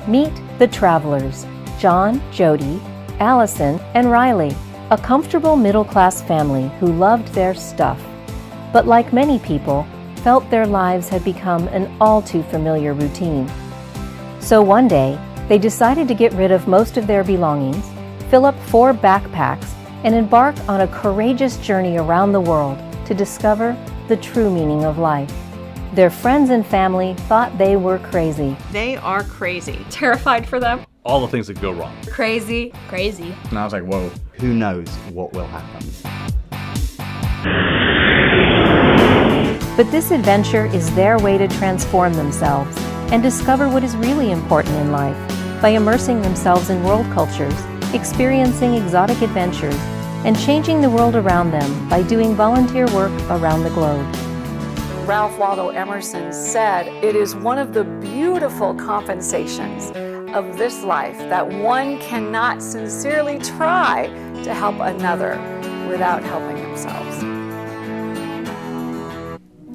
Meet the Travelers, John, Jody, Allison, and Riley, a comfortable middle-class family who loved their stuff, but like many people, felt their lives had become an all-too-familiar routine. So one day, they decided to get rid of most of their belongings, fill up 4 backpacks, and embark on a courageous journey around the world to discover the true meaning of life. Their friends and family thought they were crazy. They are crazy. Terrified for them. All the things that go wrong. Crazy. Crazy. And I was like, whoa, who knows what will happen? But this adventure is their way to transform themselves and discover what is really important in life by immersing themselves in world cultures, experiencing exotic adventures, and changing the world around them by doing volunteer work around the globe. Ralph Waldo Emerson said, "It is one of the beautiful compensations of this life that one cannot sincerely try to help another without helping themselves."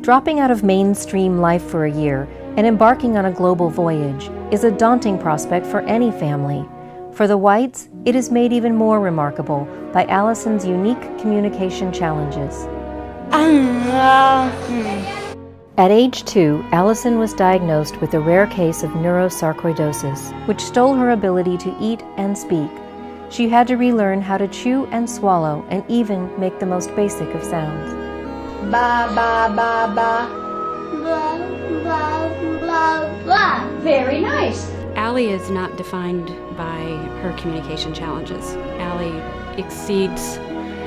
Dropping out of mainstream life for a year and embarking on a global voyage is a daunting prospect for any family. For the Whites, it is made even more remarkable by Allison's unique communication challenges. At age 2, Allison was diagnosed with a rare case of neurosarcoidosis, which stole her ability to eat and speak. She had to relearn how to chew and swallow and even make the most basic of sounds. Ba, ba, ba, ba. Blah, blah, blah, blah. Very nice. Allie is not defined by her communication challenges. Allie exceeds,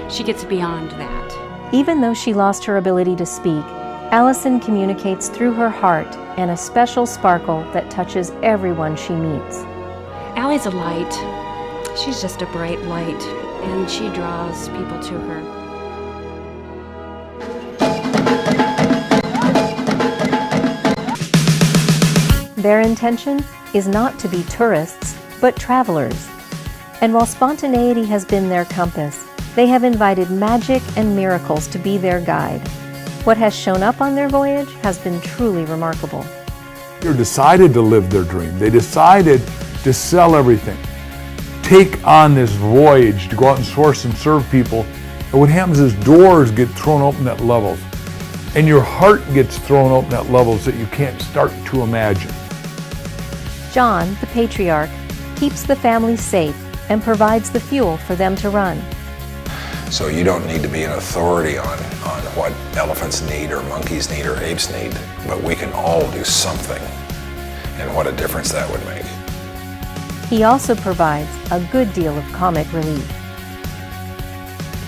she gets beyond that. Even though she lost her ability to speak, Allison communicates through her heart and a special sparkle that touches everyone she meets. Allie's a light. She's just a bright light, and she draws people to her. Their intention is not to be tourists, but travelers. And while spontaneity has been their compass, they have invited magic and miracles to be their guide. What has shown up on their voyage has been truly remarkable. They decided to live their dream. They decided to sell everything, take on this voyage to go out and source and serve people. And what happens is doors get thrown open at levels, and your heart gets thrown open at levels that you can't start to imagine. John, the patriarch, keeps the family safe and provides the fuel for them to run. So you don't need to be an authority on what elephants need or monkeys need or apes need, but we can all do something, and what a difference that would make. He also provides a good deal of comic relief.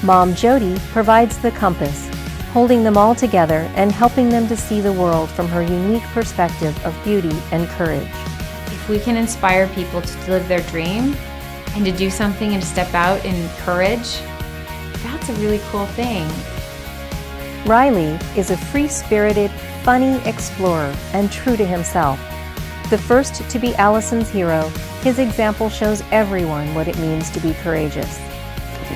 Mom Jody provides the compass, holding them all together and helping them to see the world from her unique perspective of beauty and courage. If we can inspire people to live their dream and to do something and to step out in courage, that's a really cool thing. Riley is a free-spirited, funny explorer and true to himself. The first to be Allison's hero, his example shows everyone what it means to be courageous.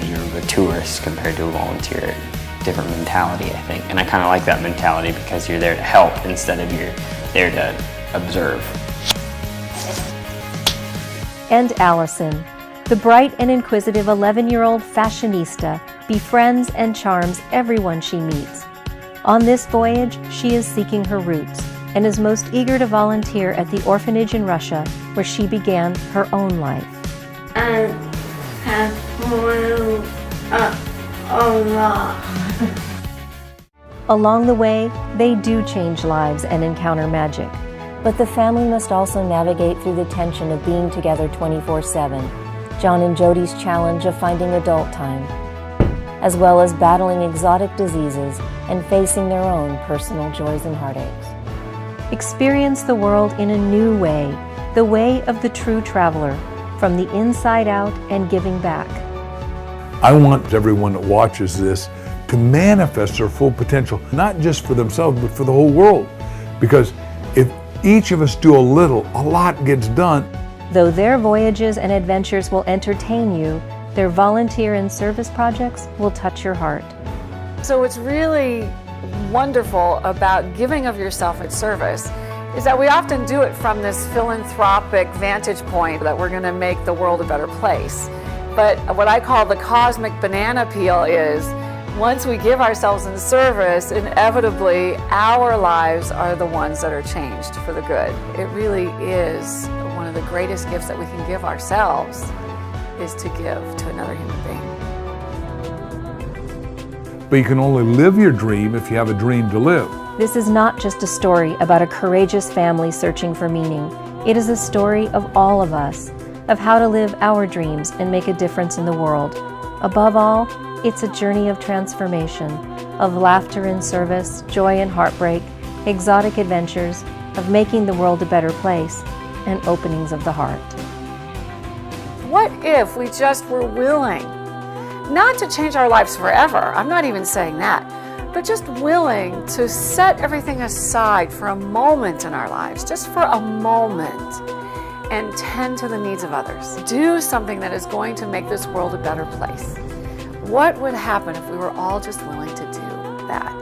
You're a tourist compared to a volunteer. Different mentality, I think. And I kind of like that mentality because you're there to help instead of you're there to observe. And Allison, the bright and inquisitive 11-year-old fashionista, befriends and charms everyone she meets. On this voyage, she is seeking her roots and is most eager to volunteer at the orphanage in Russia where she began her own life. I have grown up a lot. Along the way, they do change lives and encounter magic. But the family must also navigate through the tension of being together 24/7, John and Jody's challenge of finding adult time, as well as battling exotic diseases and facing their own personal joys and heartaches. Experience the world in a new way, the way of the true traveler, from the inside out and giving back. I want everyone that watches this to manifest their full potential, not just for themselves, but for the whole world. Because if each of us do a little, a lot gets done. Though their voyages and adventures will entertain you, their volunteer and service projects will touch your heart. So what's really wonderful about giving of yourself in service is that we often do it from this philanthropic vantage point that we're going to make the world a better place. But what I call the cosmic banana peel is, once we give ourselves in service, inevitably our lives are the ones that are changed for the good. It really is one of the greatest gifts that we can give ourselves, is to give to another human being. But you can only live your dream if you have a dream to live. This is not just a story about a courageous family searching for meaning. It is a story of all of us, of how to live our dreams and make a difference in the world. Above all, it's a journey of transformation, of laughter and service, joy and heartbreak, exotic adventures, of making the world a better place, and openings of the heart. What if we just were willing, not to change our lives forever, I'm not even saying that, but just willing to set everything aside for a moment in our lives, just for a moment, and tend to the needs of others. Do something that is going to make this world a better place. What would happen if we were all just willing to do that?